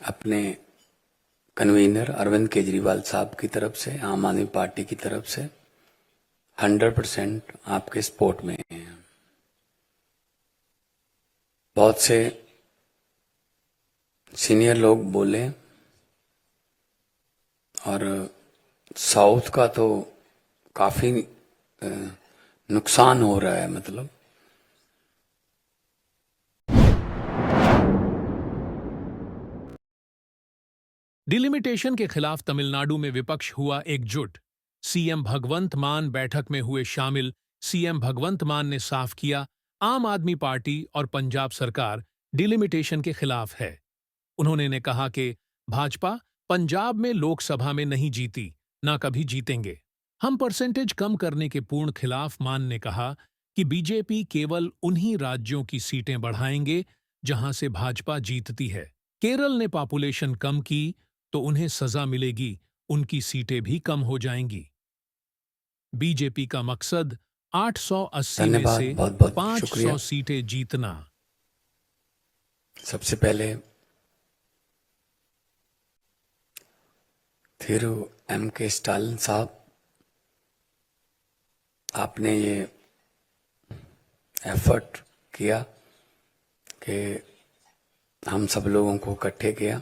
अपने कन्वीनर अरविंद केजरीवाल साहब की तरफ से, आम आदमी पार्टी की तरफ से 100% आपके सपोर्ट में हैं। बहुत से सीनियर लोग बोले और साउथ का तो काफी नुकसान हो रहा है। मतलब डिलिमिटेशन के खिलाफ तमिलनाडु में विपक्ष हुआ एकजुट। सीएम भगवंत मान बैठक में हुए शामिल। सीएम भगवंत मान ने साफ किया, आम आदमी पार्टी और पंजाब सरकार डिलिमिटेशन के खिलाफ है। उन्होंने ने कहा कि भाजपा पंजाब में लोकसभा में नहीं जीती, ना कभी जीतेंगे। हम परसेंटेज कम करने के पूर्ण खिलाफ। मान ने कहा कि बीजेपी केवल उन्हीं राज्यों की सीटें बढ़ाएंगे जहां से भाजपा जीतती है। केरल ने पॉपुलेशन कम की तो उन्हें सजा मिलेगी, उनकी सीटें भी कम हो जाएंगी। बीजेपी का मकसद 880 में धन्यवाद, से बहुत बहुत 500 शुक्रिया। सीटें जीतना। सबसे पहले फिर M.K. स्टालिन साहब, आपने ये एफर्ट किया कि हम सब लोगों को इकट्ठे किया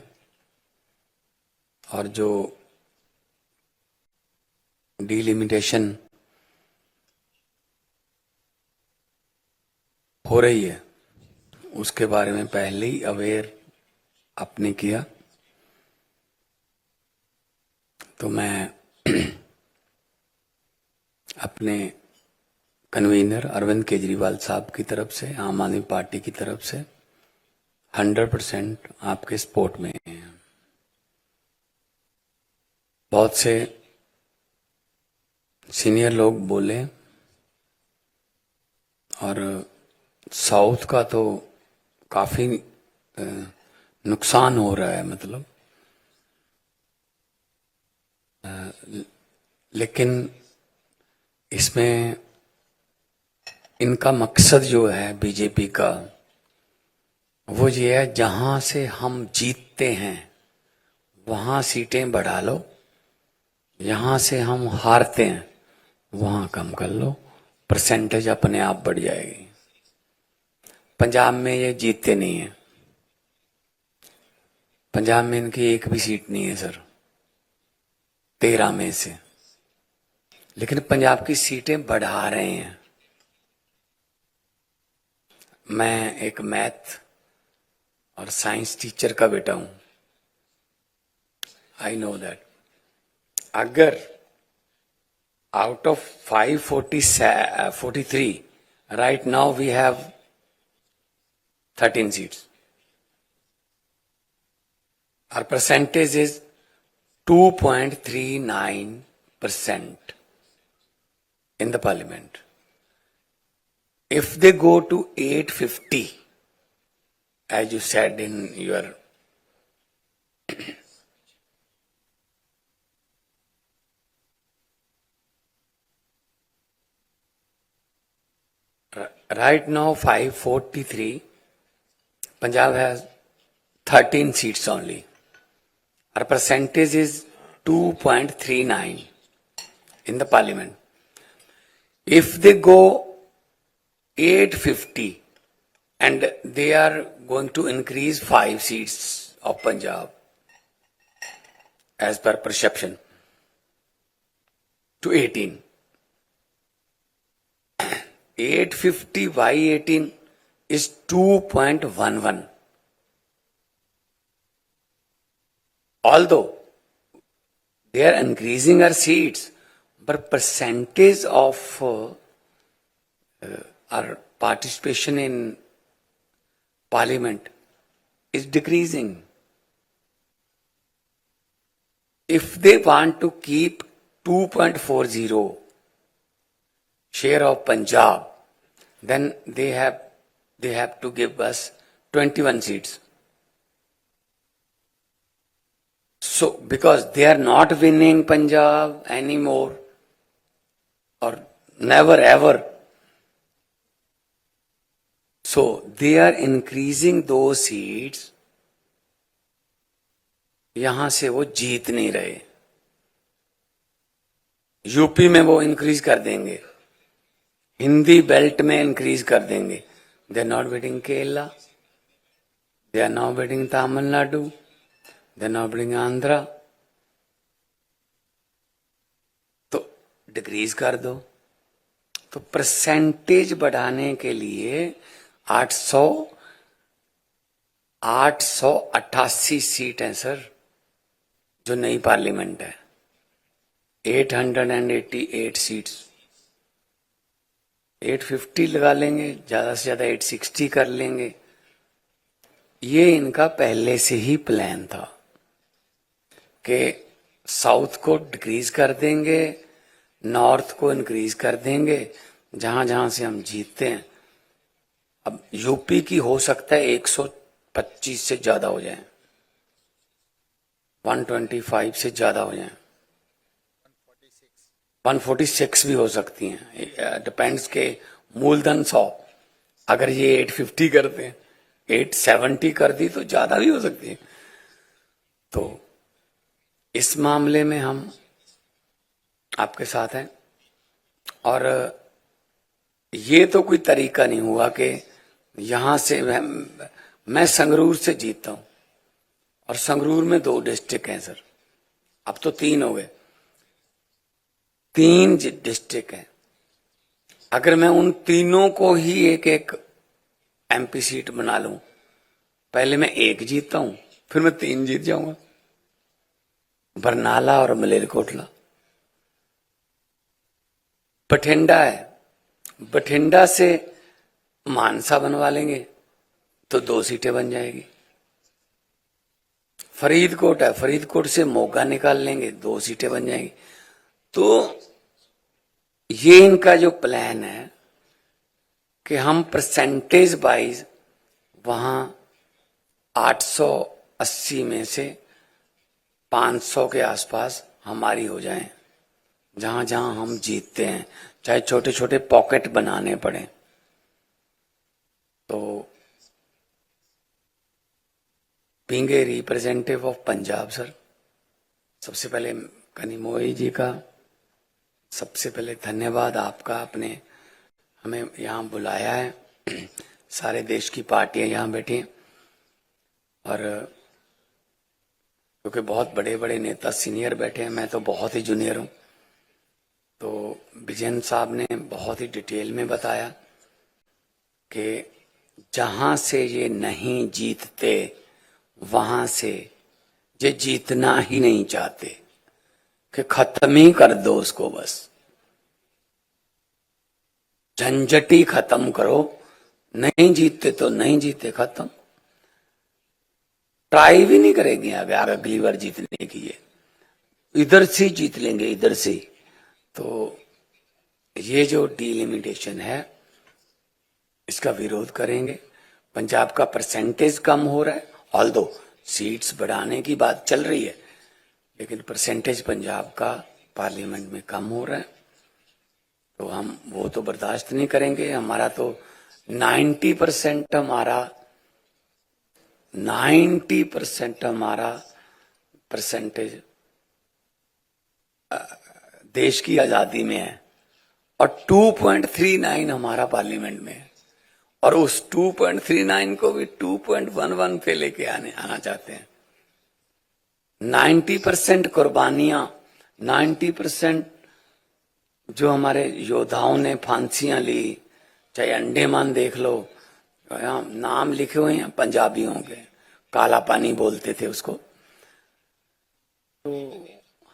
और जो डिलिमिटेशन हो रही है उसके बारे में पहले ही अवेयर आपने किया। तो मैं अपने कन्वीनर अरविंद केजरीवाल साहब की तरफ से, आम आदमी पार्टी की तरफ से 100% आपके सपोर्ट में हैं। बहुत से सीनियर लोग बोले और साउथ का तो काफी नुकसान हो रहा है। मतलब लेकिन इसमें इनका मकसद जो है बीजेपी का, वो ये है जहां से हम जीतते हैं वहां सीटें बढ़ा लो, यहां से हम हारते हैं वहां कम कर लो, परसेंटेज अपने आप बढ़ जाएगी। पंजाब में ये जीतते नहीं है, पंजाब में इनकी एक भी सीट नहीं है सर, 13 में से। लेकिन पंजाब की सीटें बढ़ा रहे हैं। मैं एक मैथ और साइंस टीचर का बेटा हूं, आई नो दैट। अगर out of 543 right now we have 13 seats, our percentage is 2.39% in the parliament. If they go to 850, as you said in your right now 543, Punjab has 13 seats only. Our percentage is 2.39 in the parliament. If they go 850 and they are going to increase 5 seats of Punjab as per perception to 18. 850 by 18 is 2.11. Although they are increasing our seats, but percentage of our participation in parliament is decreasing. If they want to keep 2.40 share of Punjab, then they have to give us 21 seats. So, because they are not winning Punjab anymore, or never ever, so they are increasing those seats यहां से वो जीत नहीं रहे। UP में वो increase कर देंगे, Hindi belt में इंक्रीज कर देंगे। They are not bidding Kerala, they are not bidding Tamil Nadu, they are not bidding Andhra. तो डिक्रीज कर दो। तो परसेंटेज बढ़ाने के लिए 888 सीट है सर, जो नई पार्लियामेंट है। 888 सीट्स, 850 लगा लेंगे, ज्यादा से ज्यादा 860 कर लेंगे। ये इनका पहले से ही प्लान था कि साउथ को डिक्रीज कर देंगे, नॉर्थ को इंक्रीज कर देंगे, जहां जहां से हम जीतते हैं। अब यूपी की हो सकता है 125 से ज्यादा हो जाए, 125 से ज्यादा हो जाए, 146 भी हो सकती हैं। डिपेंड्स के मूलधन 100, अगर ये 850 करते हैं, 870 कर दी तो ज्यादा भी हो सकती है। तो इस मामले में हम आपके साथ हैं। और ये तो कोई तरीका नहीं हुआ कि यहां से मैं संगरूर से जीतता हूं, और संगरूर में 2 डिस्ट्रिक्ट हैं सर, अब तो 3 हो गए, 3 डिस्ट्रिक्ट हैं। अगर मैं उन तीनों को ही एक एक एमपी सीट बना लूं, पहले मैं 1 जीतता हूं, फिर मैं 3 जीत जाऊंगा, बरनाला और मलेरकोटला। बठिंडा है, बठिंडा से मानसा बनवा लेंगे तो 2 सीटें बन जाएगी। फरीदकोट है, फरीदकोट से मोगा निकाल लेंगे, 2 सीटें बन जाएगी। तो ये इनका जो प्लान है कि हम परसेंटेज वाइज वहां 880 में से 500 के आसपास हमारी हो जाए, जहां जहां हम जीतते हैं, चाहे छोटे छोटे पॉकेट बनाने पड़े। तो being a representative of Punjab sir, सबसे पहले कनिमोई जी का सबसे पहले धन्यवाद आपका, आपने हमें यहाँ बुलाया है। सारे देश की पार्टियां यहाँ बैठी हैं, और क्योंकि बहुत बड़े बड़े नेता सीनियर बैठे हैं, मैं तो बहुत ही जूनियर हूँ। तो विजयन साहब ने बहुत ही डिटेल में बताया कि जहां से ये नहीं जीतते वहां से ये जीतना ही नहीं चाहते, कि खत्म ही कर दो उसको, बस झंझट ही खत्म करो। नहीं जीतते तो नहीं जीते, खत्म, ट्राई भी नहीं करेंगे अगर अगली बार जीतने की। ये इधर से जीत लेंगे, इधर से। तो ये जो डिलिमिटेशन है, इसका विरोध करेंगे। पंजाब का परसेंटेज कम हो रहा है, ऑल्दो सीट्स बढ़ाने की बात चल रही है, लेकिन परसेंटेज पंजाब का पार्लियामेंट में कम हो रहा है। तो हम वो तो बर्दाश्त नहीं करेंगे। हमारा तो 90% हमारा परसेंटेज देश की आजादी में है, और 2.39 हमारा पार्लियामेंट में है, और उस 2.39 को भी 2.11 पे लेके आना चाहते हैं। 90% कुर्बानियां, 90% जो हमारे योद्धाओं ने फांसियां ली, चाहे अंडमान देख लो, नाम लिखे हुए हैं पंजाबियों के, काला पानी बोलते थे उसको। तो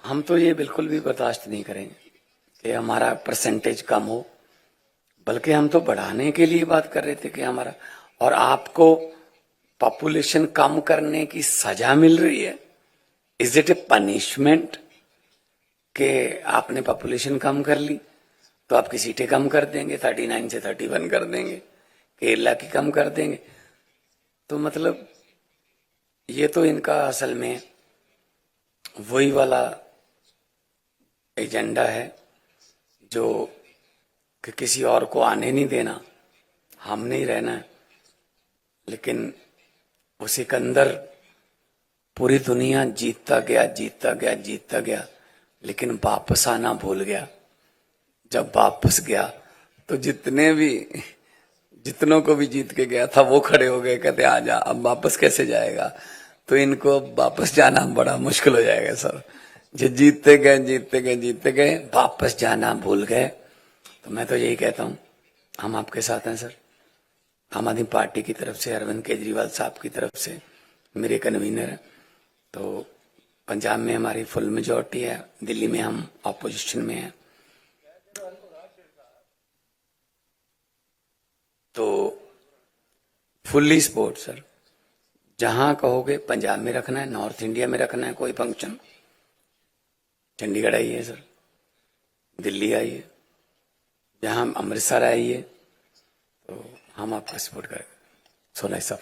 हम तो ये बिल्कुल भी बर्दाश्त नहीं करेंगे कि हमारा परसेंटेज कम हो, बल्कि हम तो बढ़ाने के लिए बात कर रहे थे कि हमारा। और आपको पॉपुलेशन कम करने की सजा मिल रही है, इज इट ए पनिशमेंट कि आपने पॉपुलेशन कम कर ली तो आपकी सीटें कम कर देंगे, 39 से 31 कर देंगे, केरला की कम कर देंगे। तो मतलब ये तो इनका असल में वही वाला एजेंडा है जो कि किसी और को आने नहीं देना, हम नहीं रहना है। लेकिन वो सिकंदर पूरी दुनिया जीतता गया जीतता गया जीतता गया, लेकिन वापस आना भूल गया। जब वापस गया तो जितनों को भी जीत के गया था वो खड़े हो गए, कहते आजा, अब वापस कैसे जाएगा। तो इनको वापस जाना बड़ा मुश्किल हो जाएगा सर। जो जीतते गए जीतते गए जीतते गए, वापस जाना भूल गए। तो मैं तो यही कहता हूं, हम आपके साथ हैं सर। आम आदमी पार्टी की तरफ से, अरविंद केजरीवाल साहब की तरफ से, मेरे कन्वीनर हैं। तो पंजाब में हमारी फुल मेजॉरिटी है, दिल्ली में हम ऑपोजिशन में हैं। तो फुल्ली सपोर्ट सर। जहां कहोगे पंजाब में रखना है, नॉर्थ इंडिया में रखना है कोई फंक्शन, चंडीगढ़ आइए सर, दिल्ली आइए, जहां अमृतसर आइए, तो हम आपका सपोर्ट करेंगे। सोना साहब।